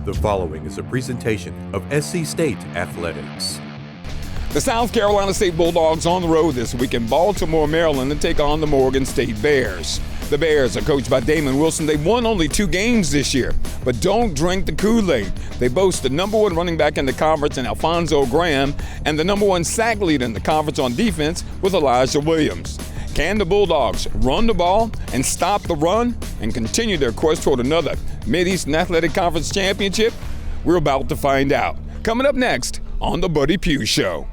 The following is a presentation of SC State Athletics. The South Carolina State Bulldogs on the road this week in Baltimore, Maryland to take on the Morgan State Bears. The Bears are coached by Damon Wilson. They've won only 2 games this year, but don't drink the Kool-Aid. They boast the #1 running back in the conference in Alfonso Graham and the #1 sack leader in the conference on defense with Elijah Williams. Can the Bulldogs run the ball and stop the run and continue their quest toward another Mid-Eastern Athletic Conference championship? We're about to find out. Coming up next on the Buddy Pough Show.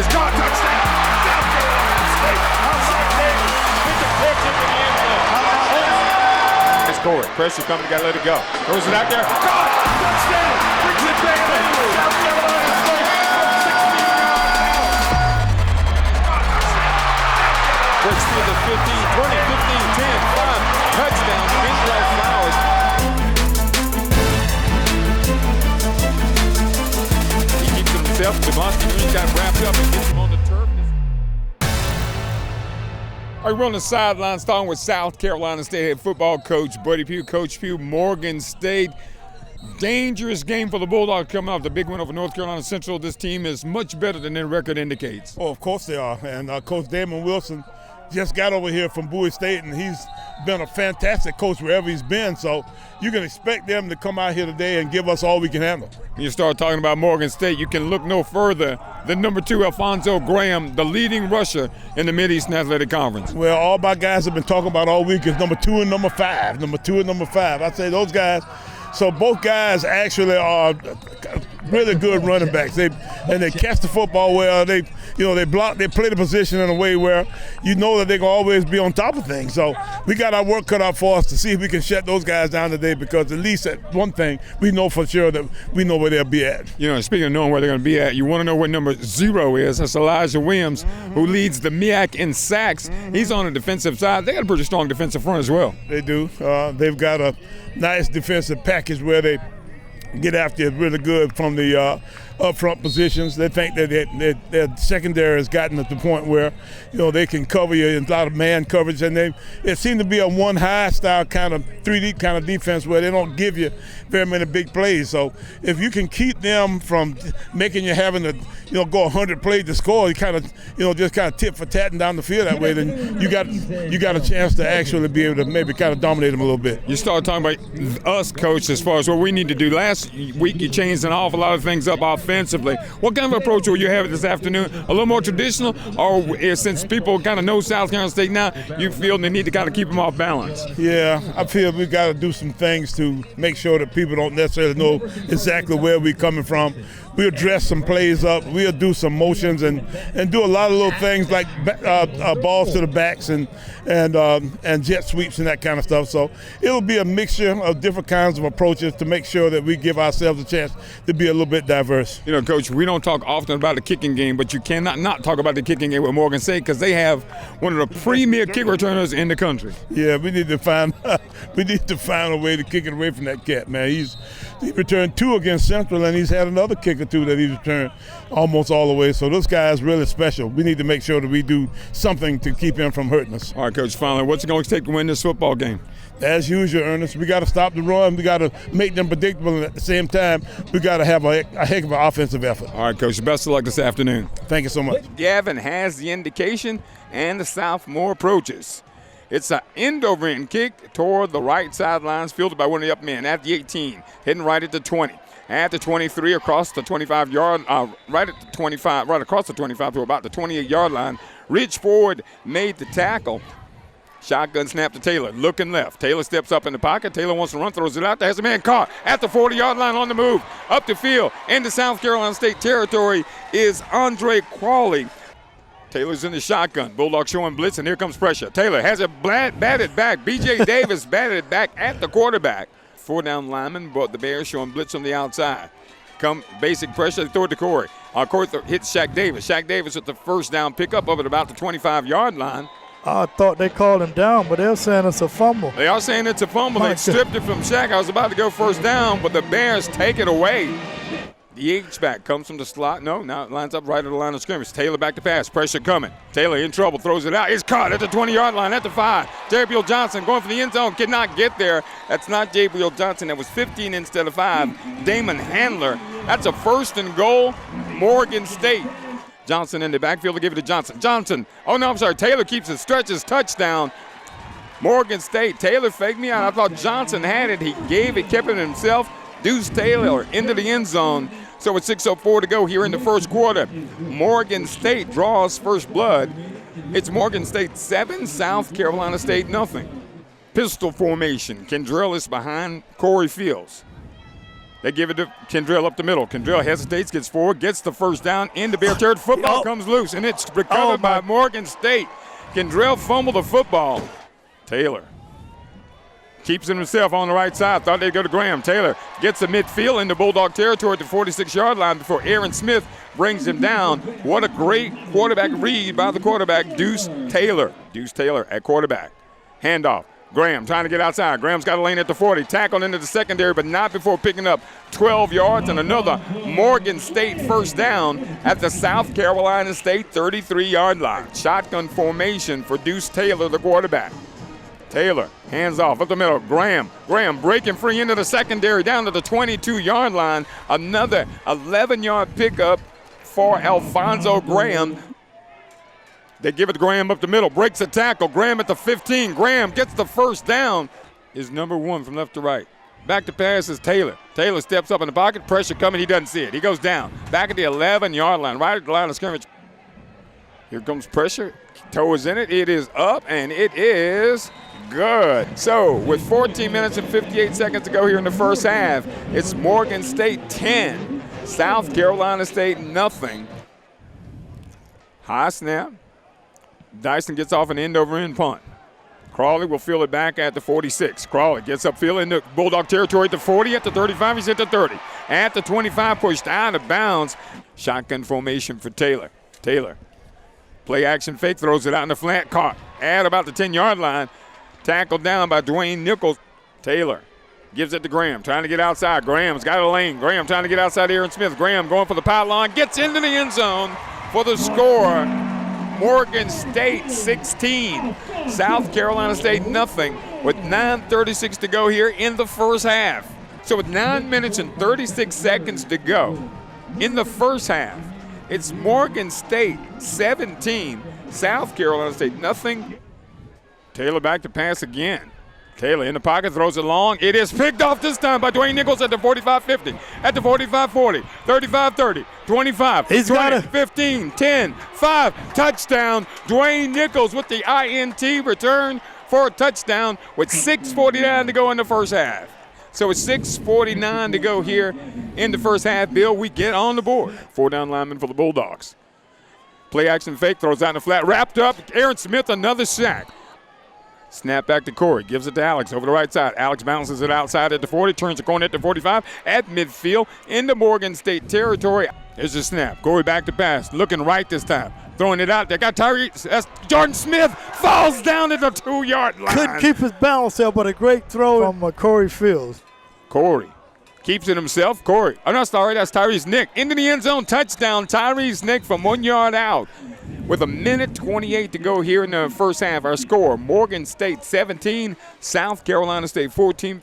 It's caught, touchdown! South Carolina State! Outside kick! It's a pitch into the end zone. It's Corey. Pressure coming, gotta let it go. Throws it out there. Caught! Touchdown! Brings it back in. South Carolina State! 16-yard out. Breaks through the 15, 20, 15, 10, 5. Touchdown. Bentrell Flowers. He keeps it himself. Devontae Green got wrapped up and gets him on the turf. All right, we're on the sideline starting with South Carolina State head football coach Buddy Pough. Coach Pough, Morgan State. Dangerous game for the Bulldogs coming off the big win over North Carolina Central. This team is much better than their record indicates. Oh, of course they are. And Coach Damon Wilson just got over here from Bowie State, and he's been a fantastic coach wherever he's been. So you can expect them to come out here today and give us all we can handle. When you start talking about Morgan State, you can look no further than #2 Alfonso Graham, the leading rusher in the Mid-Eastern Athletic Conference. Well, all my guys have been talking about all week is #2 and #5. #2 and #5. I say those guys. So both guys actually are really good running backs. They catch the football well. They block. They play the position in a way where you know that they're gonna always be on top of things. So we got our work cut out for us to see if we can shut those guys down today, because at least at one thing we know for sure that we know where they'll be at. You know, speaking of knowing where they're going to be at, you want to know what #0 is. That's Elijah Williams, who leads the MEAC in sacks. He's on the defensive side. They got a pretty strong defensive front as well. They do. They've got a nice defensive package where they get after it really good from the up front positions. They think that their secondary has gotten to the point where, they can cover you in a lot of man coverage, and it seemed to be a one high style kind of 3D kind of defense where they don't give you very many big plays. So if you can keep them from making you having to go 100 plays to score, you kind of just kind of tit for tatting down the field that way, then you got a chance to actually be able to maybe kind of dominate them a little bit. You start talking about us, coach, as far as what we need to do. Last week you changed an awful lot of things up offensively. What kind of approach will you have this afternoon? A little more traditional, or since people kind of know South Carolina State now, you feel they need to kind of keep them off balance? Yeah, I feel we got to do some things to make sure that people don't necessarily know exactly where we're coming from. We'll dress some plays up. We'll do some motions and do a lot of little things like balls to the backs and jet sweeps and that kind of stuff. So it'll be a mixture of different kinds of approaches to make sure that we give ourselves a chance to be a little bit diverse. Coach, we don't talk often about the kicking game, but you cannot not talk about the kicking game with Morgan State, because they have one of the premier kick returners in the country. Yeah, we need to find a way to kick it away from that cat, man. He returned 2 against Central, and he's had another kick or 2 that he's returned almost all the way. So this guy is really special. We need to make sure that we do something to keep him from hurting us. All right, Coach, finally, what's it going to take to win this football game? As usual, Ernest, we got to stop the run. We got to make them predictable, and at the same time, we got to have a heck of an offensive effort. All right, Coach, best of luck this afternoon. Thank you so much. Gavin has the indication, and the sophomore approaches. It's an end-over-end kick toward the right sidelines, fielded by one of the up men at the 18, heading right at the 20. At the 23, across the 25-yard, right at the 25, right across the 25 to about the 28-yard line. Rich Ford made the tackle. Shotgun snap to Taylor, looking left. Taylor steps up in the pocket. Taylor wants to run, throws it out there. Has a man caught at the 40-yard line on the move. Up the field into South Carolina State territory is Andre Qualley. Taylor's in the shotgun. Bulldogs showing blitz, and here comes pressure. Taylor has it batted back. B.J. Davis batted back at the quarterback. 4-down lineman, but the Bears showing blitz on the outside. Come basic pressure, they throw it to Corey. Corey hits Shaq Davis. Shaq Davis with the first down pickup of it about the 25-yard line. I thought they called him down, but they're saying it's a fumble. They are saying it's a fumble. They stripped it from Shaq. I was about to go first down, but the Bears take it away. The H-back comes from the slot. No, now it lines up right at the line of scrimmage. Taylor back to pass. Pressure coming. Taylor in trouble. Throws it out. It's caught at the 20-yard line at the 5. Jabriel Johnson going for the end zone. Cannot get there. That's not Jabriel Johnson. That was 15 instead of 5. Damon Handler. That's a 1st and goal. Morgan State. Johnson in the backfield to give it to Johnson. Johnson. Oh, no, I'm sorry. Taylor keeps it. Stretches. Touchdown. Morgan State. Taylor faked me out. I thought Johnson had it. He gave it, kept it himself. Deuce Taylor into the end zone. So with 6:04 to go here in the first quarter, Morgan State draws first blood. It's Morgan State 7, South Carolina State nothing. Pistol formation. Kendrell is behind Corey Fields. They give it to Kendrell up the middle. Kendrell hesitates, gets forward, gets the first down into Bear territory. Football comes loose, and it's recovered by Morgan State. Kendrell fumbled the football. Taylor keeps it himself on the right side. Thought they'd go to Graham. Taylor gets the midfield into Bulldog territory at the 46-yard line before Aaron Smith brings him down. What a great quarterback read by the quarterback, Deuce Taylor. Deuce Taylor at quarterback. Handoff. Graham trying to get outside. Graham's got a lane at the 40. Tackled into the secondary, but not before picking up 12 yards and another Morgan State first down at the South Carolina State 33-yard line. Shotgun formation for Deuce Taylor, the quarterback. Taylor, hands off up the middle. Graham breaking free into the secondary down to the 22-yard line. Another 11-yard pickup for Alfonso Graham. They give it to Graham up the middle. Breaks the tackle. Graham at the 15. Graham gets the first down. Is number 1 from left to right. Back to pass is Taylor. Taylor steps up in the pocket. Pressure coming. He doesn't see it. He goes down. Back at the 11-yard line. Right at the line of scrimmage. Here comes pressure. Toe is in it. It is up, and it is good. So with 14 minutes and 58 seconds to go here in the first half, it's Morgan State 10, South Carolina State nothing. High snap. Dyson gets off an end-over-end punt. Crawley will field it back at the 46. Crawley gets upfield into Bulldog territory at the 40, at the 35, he's at the 30. At the 25, pushed out of bounds. Shotgun formation for Taylor. Taylor, play action fake, throws it out in the flat, caught at about the 10-yard line. Tackled down by Dwayne Nichols. Taylor gives it to Graham, trying to get outside. Graham's got a lane. Graham trying to get outside Aaron Smith. Graham going for the pylon, gets into the end zone for the score. Morgan State 16, South Carolina State nothing, with 9:36 to go here in the first half. So with 9 minutes and 36 seconds to go in the first half, it's Morgan State 17, South Carolina State nothing. Taylor back to pass again. Taylor in the pocket, throws it long. It is picked off this time by Dwayne Nichols at the 45-50, at the 45-40, 35-30, 25, He's 20, got it. 15, 10, 5, touchdown. Dwayne Nichols with the INT return for a touchdown with 6:49 to go in the first half. So it's 6:49 to go here in the first half. Bill, we get on the board. 4-down lineman for the Bulldogs. Play action fake, throws out in the flat, wrapped up. Aaron Smith, another sack. Snap back to Corey, gives it to Alex over the right side. Alex bounces it outside at the 40, turns the corner at the 45, at midfield, into Morgan State territory. There's a snap. Corey back to pass, looking right this time. Throwing it out there. Got Tyree. That's Jordan Smith. Falls down at the 2-yard line. Couldn't keep his balance there, but a great throw from Corey Fields. Corey keeps it himself. Corey. Oh, no, sorry. That's Tyree's Nick. Into the end zone. Touchdown. Tyree's Nick from 1 yard out. With 1:28 to go here in the first half, our score, Morgan State 17, South Carolina State 14.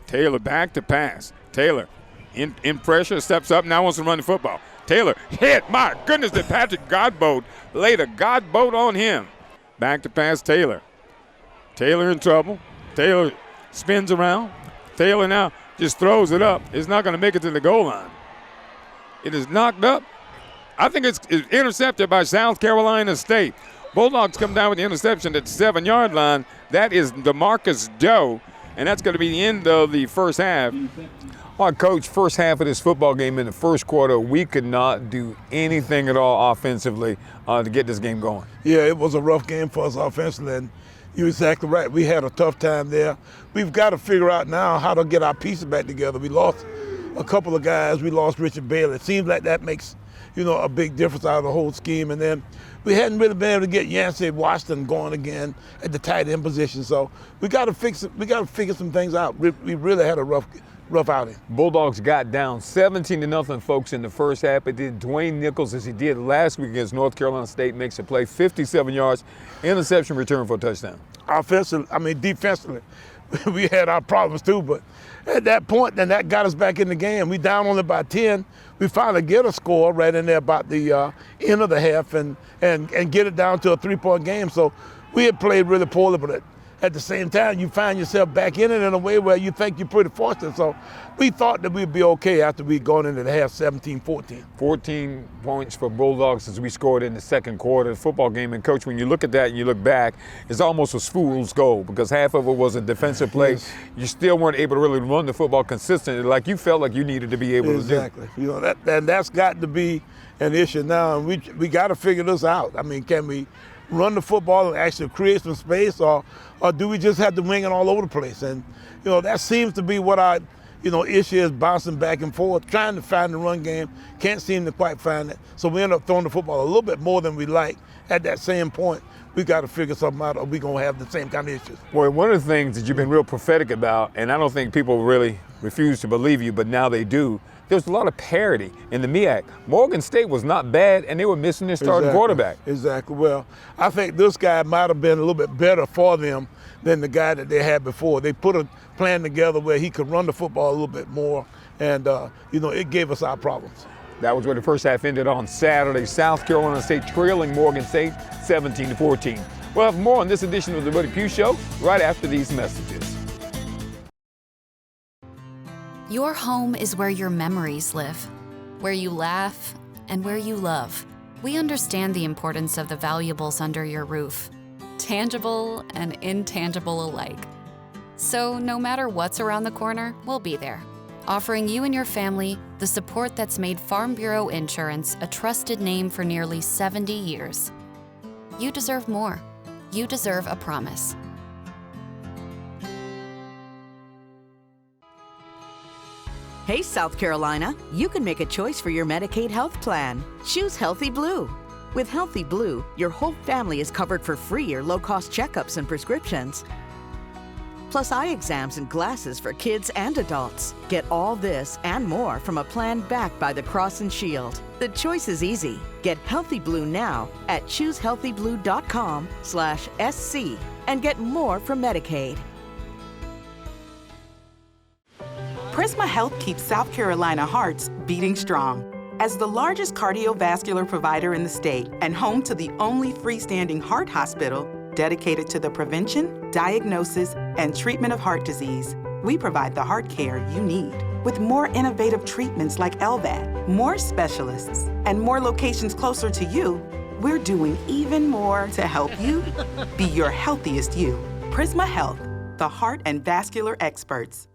Taylor back to pass. Taylor in pressure, steps up, now wants to run the football. Taylor hit. My goodness, did Patrick Godbolt laid a Godbolt on him. Back to pass, Taylor. Taylor in trouble. Taylor spins around. Taylor now just throws it up. It's not going to make it to the goal line. It is knocked up. I think it's intercepted by South Carolina State. Bulldogs come down with the interception at the 7-yard line. That is DeMarcus Doe, and that's going to be the end of the first half. All right, Coach, first half of this football game in the first quarter, we could not do anything at all offensively to get this game going. Yeah, it was a rough game for us offensively, and you're exactly right. We had a tough time there. We've got to figure out now how to get our pieces back together. We lost a couple of guys. We lost Richard Bailey. It seems like that makes, a big difference out of the whole scheme. And then we hadn't really been able to get Yancey Washington going again at the tight end position. So we got to fix it. We got to figure some things out. We really had a rough rough outing. Bulldogs got down 17-0, folks, in the first half. It did Dwayne Nichols, as he did last week against North Carolina State, makes a play, 57 yards, interception return for a touchdown. Defensively, we had our problems too, but at that point, then that got us back in the game. We down only by 10. We finally get a score right in there about the end of the half and get it down to a 3-point game. So we had played really poorly, but at the same time, you find yourself back in it in a way where you think you're pretty fortunate. So we thought that we'd be okay after we'd gone into the half 17-14. 14 points for Bulldogs as we scored in the second quarter of the football game. And, Coach, when you look at that and you look back, it's almost a fool's goal because half of it was a defensive play. Yes. You still weren't able to really run the football consistently like you felt like you needed to be able to do. Exactly. That's got to be an issue now, and we got to figure this out. Can we run the football and actually create some space, or do we just have to wing it all over the place? And that seems to be what our issue is, bouncing back and forth, trying to find the run game, can't seem to quite find it. So we end up throwing the football a little bit more than we like. At that same point, we got to figure something out, or we're going to have the same kind of issues. Boy, one of the things that you've been real prophetic about, and I don't think people really refuse to believe you, but now they do, there's a lot of parity in the MEAC. Morgan State was not bad, and they were missing their starting quarterback. Exactly. Well, I think this guy might have been a little bit better for them than the guy that they had before. They put a plan together where he could run the football a little bit more, and it gave us our problems. That was where the first half ended on Saturday. South Carolina State trailing Morgan State 17-14. We'll have more on this edition of the Buddy Pough Show right after these messages. Your home is where your memories live, where you laugh and where you love. We understand the importance of the valuables under your roof, tangible and intangible alike. So no matter what's around the corner, we'll be there, offering you and your family the support that's made Farm Bureau Insurance a trusted name for nearly 70 years. You deserve more. You deserve a promise. Hey, South Carolina, you can make a choice for your Medicaid health plan. Choose Healthy Blue. With Healthy Blue, your whole family is covered for free or low-cost checkups and prescriptions, plus eye exams and glasses for kids and adults. Get all this and more from a plan backed by the Cross and Shield. The choice is easy. Get Healthy Blue now at choosehealthyblue.com/SC and get more from Medicaid. Prisma Health keeps South Carolina hearts beating strong. As the largest cardiovascular provider in the state and home to the only freestanding heart hospital dedicated to the prevention, diagnosis, and treatment of heart disease, we provide the heart care you need. With more innovative treatments like LVAD, more specialists, and more locations closer to you, we're doing even more to help you be your healthiest you. Prisma Health, the heart and vascular experts.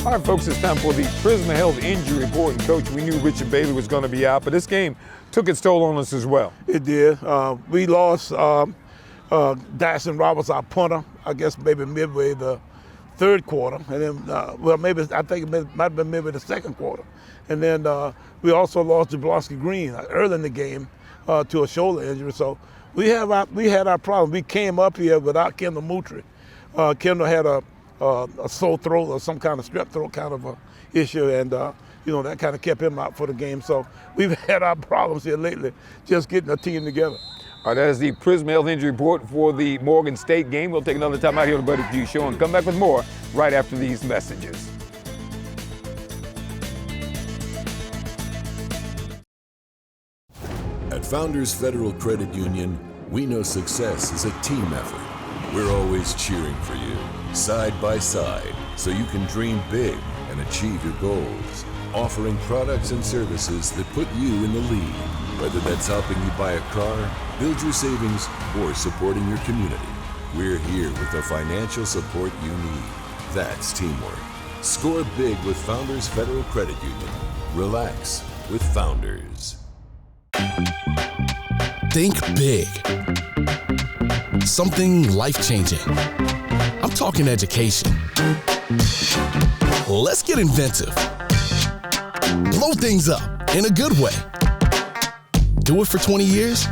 All right, folks, it's time for the Prisma Health Injury Report. And, Coach, we knew Richard Bailey was going to be out, but this game took its toll on us as well. It did. We lost Dyson Roberts, our punter, I guess maybe midway the third quarter. And then, I think it might have been maybe the second quarter. And then we also lost Jablonski Green early in the game to a shoulder injury. So we had our problem. We came up here without Kendall Moutry. Kendall had a sore throat or some kind of strep throat kind of a issue, and that kind of kept him out for the game. So we've had our problems here lately just getting a team together. All right, that is the Prism Health Injury Report for the Morgan State game. We'll take another time out here on the Buddy G Show and come back with more right after these messages. At Founders Federal Credit Union, we know success is a team effort. We're always cheering for you, side by side, so you can dream big and achieve your goals. Offering products and services that put you in the lead, whether that's helping you buy a car, build your savings, or supporting your community. We're here with the financial support you need. That's teamwork. Score big with Founders Federal Credit Union. Relax with Founders. Think big. Something life-changing. I'm talking education. Let's get inventive. Blow things up in a good way. Do it for 20 years?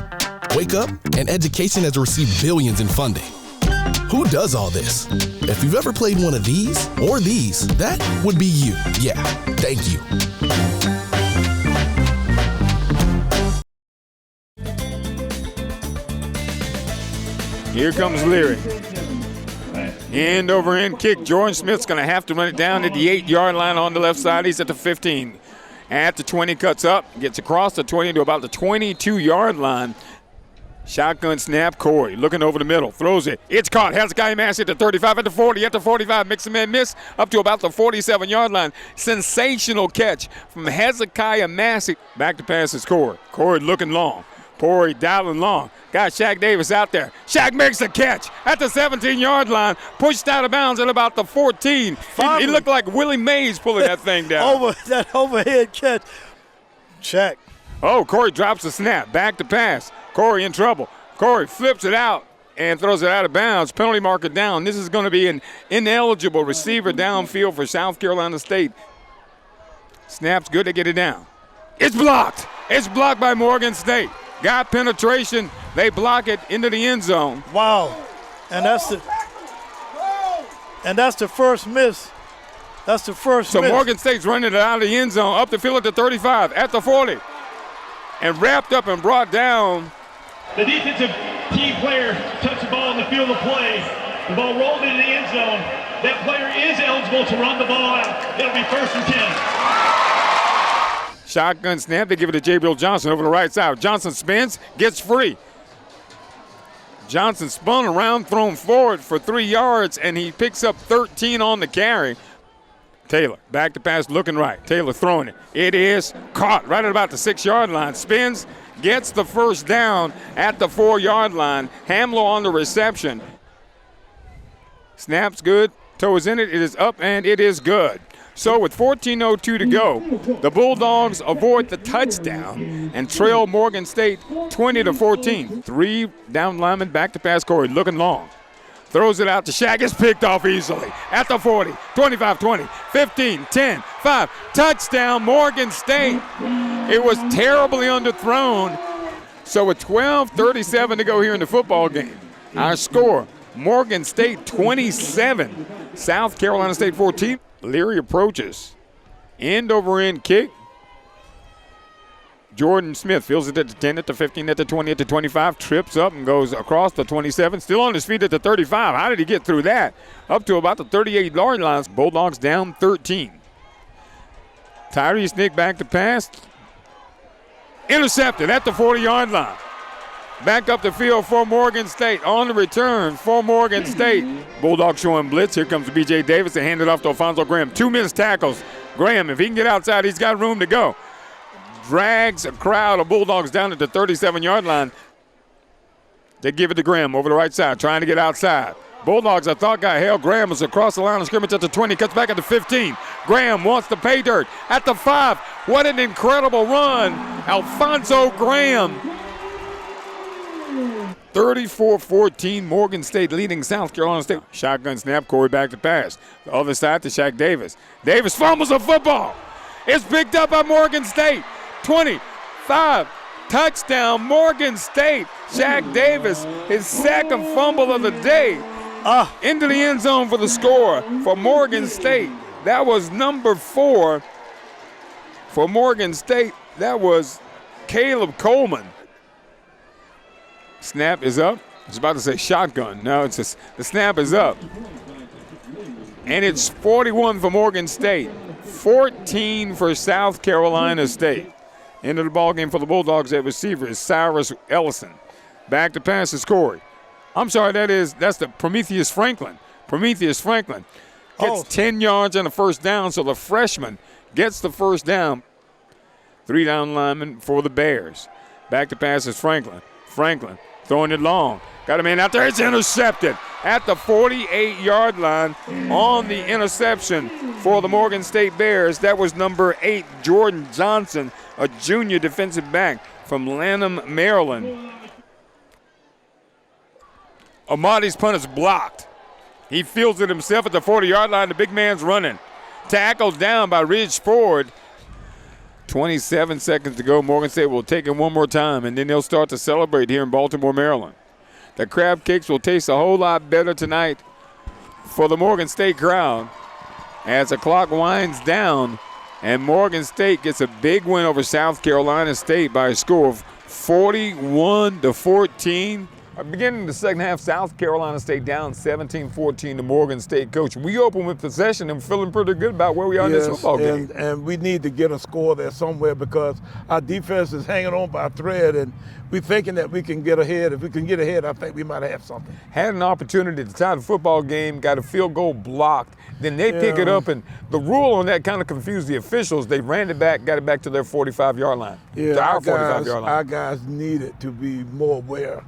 Wake up and education has received billions in funding. Who does all this? If you've ever played one of these or these, that would be you. Yeah, thank you. Here comes Leary. End over end kick. Jordan Smith's going to have to run it down at the 8-yard line on the left side. He's at the 15. At the 20, cuts up, gets across the 20 to about the 22-yard line. Shotgun snap, Corey looking over the middle, throws it. It's caught. Hezekiah Massey at the 35, at the 40, at the 45. Makes a man miss up to about the 47-yard line. Sensational catch from Hezekiah Massey. Back to pass is Corey. Corey looking long. Corey dialing long. Got Shaq Davis out there. Shaq makes the catch at the 17-yard line. Pushed out of bounds at about the 14. He looked like Willie Mays pulling that thing down. That overhead catch. Shaq. Oh, Corey drops the snap. Back to pass. Corey in trouble. Corey flips it out and throws it out of bounds. Penalty marker down. This is going to be an ineligible receiver downfield for South Carolina State. Snap's good to get it down. It's blocked. It's blocked by Morgan State. Got penetration. They block it into the end zone. Wow. And that's the first miss. That's the first miss. So Morgan State's running it out of the end zone, up the field at the 35, at the 40. And wrapped up and brought down. The defensive team player touched the ball in the field of play. The ball rolled into the end zone. That player is eligible to run the ball out. It'll be 1st and 10. Shotgun snap, they give it to Jabril Johnson over the right side. Johnson spins, gets free. Johnson spun around, thrown forward for 3 yards, and he picks up 13 on the carry. Taylor, back to pass, looking right. Taylor throwing it. It is caught right at about the 6-yard line. Spins, gets the first down at the 4-yard line. Hamlow on the reception. Snap's good, toe is in it, it is up, and it is good. So with 14:02 to go, the Bulldogs avoid the touchdown and trail Morgan State 20-14. 3 down linemen back to pass. Corey looking long. Throws it out to Shaq. It's picked off easily. At the 40, 25-20, 15, 10, 5. Touchdown, Morgan State. It was terribly underthrown. So with 12:37 to go here in the football game, our score, Morgan State 27, South Carolina State 14. Leary approaches. End over end kick. Jordan Smith feels it at the 10, at the 15, at the 20, at the 25. Trips up and goes across the 27. Still on his feet at the 35. How did he get through that? Up to about the 38-yard line. Bulldogs down 13. Tyrese Nick back to pass. Intercepted at the 40-yard line. Back up the field for Morgan State. On the return for Morgan State. Bulldogs showing blitz. Here comes B.J. Davis to hand it off to Alfonso Graham. 2 missed tackles. Graham, if he can get outside, he's got room to go. Drags a crowd of Bulldogs down at the 37-yard line. They give it to Graham over the right side, trying to get outside. Bulldogs, I thought, got held. Graham was across the line of scrimmage at the 20, cuts back at the 15. Graham wants to pay dirt at the 5. What an incredible run. Alfonso Graham. 34-14, Morgan State leading South Carolina State. Shotgun snap, Corey back to pass. The other side to Shaq Davis. Davis fumbles the football. It's picked up by Morgan State. 25, touchdown, Morgan State. Shaq Davis, his second fumble of the day. Into the end zone for the score for Morgan State. That was number 4 for Morgan State. That was Caleb Coleman. Snap is up. I was about to say shotgun. No, it's just, the snap is up. And it's 41 for Morgan State, 14 for South Carolina State. Into the ballgame for the Bulldogs at receiver is Cyrus Ellison. Back to pass is Corey. I'm sorry, that's the Prometheus Franklin. Prometheus Franklin gets 10 yards and a first down, so the freshman gets the first down. 3 down lineman for the Bears. Back to pass is Franklin. Franklin throwing it long. Got a man out there. It's intercepted at the 48-yard line on the interception for the Morgan State Bears. That was number 8, Jordan Johnson, a junior defensive back from Lanham, Maryland. Amadi's punt is blocked. He fields it himself at the 40-yard line. The big man's running. Tackled down by Ridge Ford. 27 seconds to go. Morgan State will take it one more time, and then they'll start to celebrate here in Baltimore, Maryland. The crab cakes will taste a whole lot better tonight for the Morgan State crowd as the clock winds down, and Morgan State gets a big win over South Carolina State by a score of 41-14. Beginning the second half, South Carolina State down 17-14 to Morgan State. Coach, we open with possession and feeling pretty good about where we are in this football game. And we need to get a score there somewhere because our defense is hanging on by a thread, and we're thinking that we can get ahead. If we can get ahead, I think we might have something. Had an opportunity to tie the football game, got a field goal blocked. Then they pick it up, and the rule on that kind of confused the officials. They ran it back, got it back to their 45-yard line. Yeah, to our 45-yard line. Our guys needed to be more aware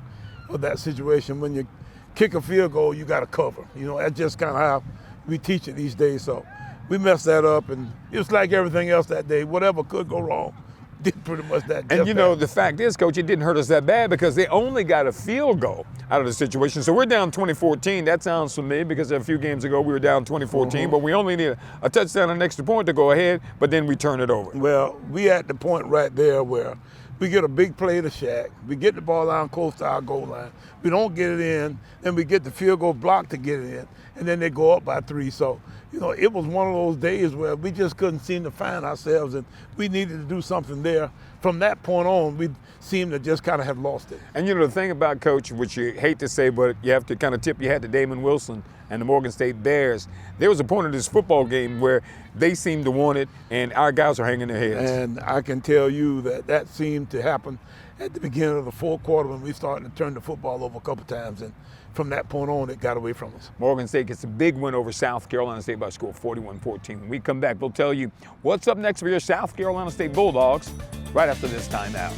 of that situation. When you kick a field goal, you got to cover. You know, that's just kind of how we teach it these days. So we messed that up, and it was like everything else that day. Whatever could go wrong did pretty much that. And you know, the fact is, Coach, it didn't hurt us that bad because they only got a field goal out of the situation. So we're down 2014. That sounds familiar because a few games ago we were down 2014, but we only need a touchdown and an extra point to go ahead, but then we turn it over. Well, we at the point right there where we get a big play to Shaq. We get the ball down close to our goal line. We don't get it in. Then we get the field goal block to get it in. And then they go up by 3. So, you know, it was one of those days where we just couldn't seem to find ourselves, and we needed to do something there. From that point on, we seemed to just kind of have lost it. And, you know, the thing about, Coach, which you hate to say, but you have to kind of tip your hat to Damon Wilson and the Morgan State Bears. There was a point in this football game where they seemed to want it, and our guys are hanging their heads. And I can tell you that seemed to happen at the beginning of the fourth quarter when we started to turn the football over a couple times. And from that point on, it got away from us. Morgan State gets a big win over South Carolina State by a score of 41-14. When we come back, we'll tell you what's up next for your South Carolina State Bulldogs right after this timeout.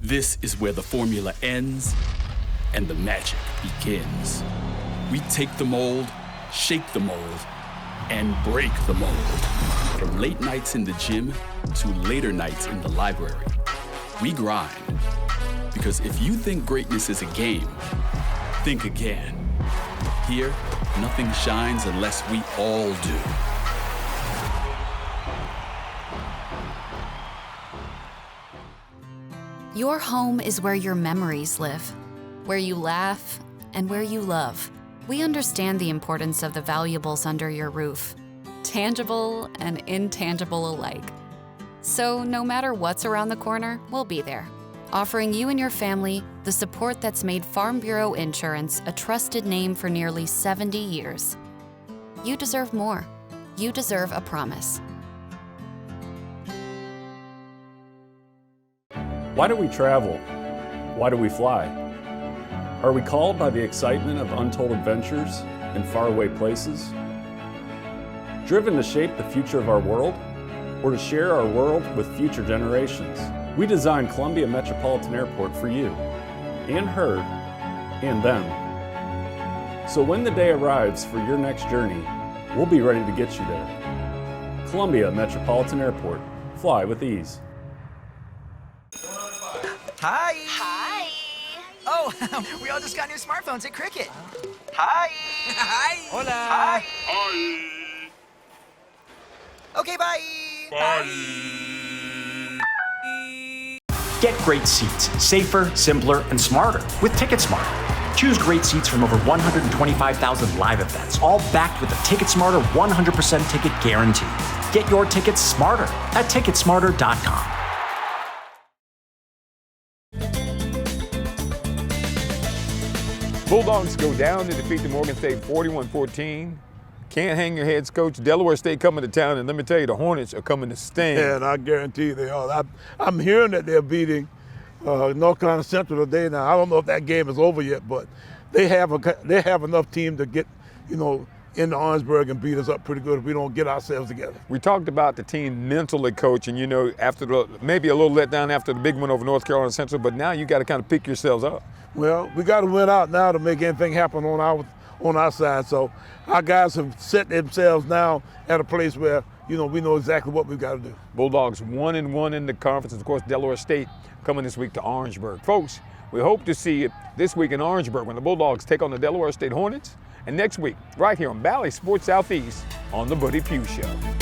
This is where the formula ends and the magic begins. We take the mold, shake the mold, and break the mold. From late nights in the gym to later nights in the library, we grind. Because if you think greatness is a game, think again. Here, nothing shines unless we all do. Your home is where your memories live, where you laugh and where you love. We understand the importance of the valuables under your roof, tangible and intangible alike. So no matter what's around the corner, we'll be there, offering you and your family the support that's made Farm Bureau Insurance a trusted name for nearly 70 years. You deserve more. You deserve a promise. Why do we travel? Why do we fly? Are we called by the excitement of untold adventures in faraway places? Driven to shape the future of our world, or to share our world with future generations? We designed Columbia Metropolitan Airport for you, and her, and them. So when the day arrives for your next journey, we'll be ready to get you there. Columbia Metropolitan Airport. Fly with ease. Hi. Hi. Oh, we all just got new smartphones at Cricket. Hi. Hi. Hola. Hi. Hi. Okay, bye. Bye. Get great seats, safer, simpler, and smarter with TicketSmarter. Choose great seats from over 125,000 live events, all backed with a TicketSmarter 100% ticket guarantee. Get your tickets smarter at ticketsmarter.com. Bulldogs go down to defeat the Morgan State 41-14. Can't hang your heads, Coach. Delaware State coming to town, and let me tell you, the Hornets are coming to sting. Yeah, and I guarantee they are. I'm hearing that they're beating North Carolina Central today. Now, I don't know if that game is over yet, but they have enough team to get, into Orangeburg and beat us up pretty good if we don't get ourselves together. We talked about the team mentally, Coach, and after maybe a little letdown after the big win over North Carolina Central, but now you got to kind of pick yourselves up. Well, we got to win out now to make anything happen on our side. So our guys have set themselves now at a place where, we know exactly what we've got to do. Bulldogs 1-1 in the conference. Of course, Delaware State coming this week to Orangeburg. Folks, we hope to see you this week in Orangeburg when the Bulldogs take on the Delaware State Hornets. And next week, right here on Bally Sports Southeast on the Buddy Pough Show.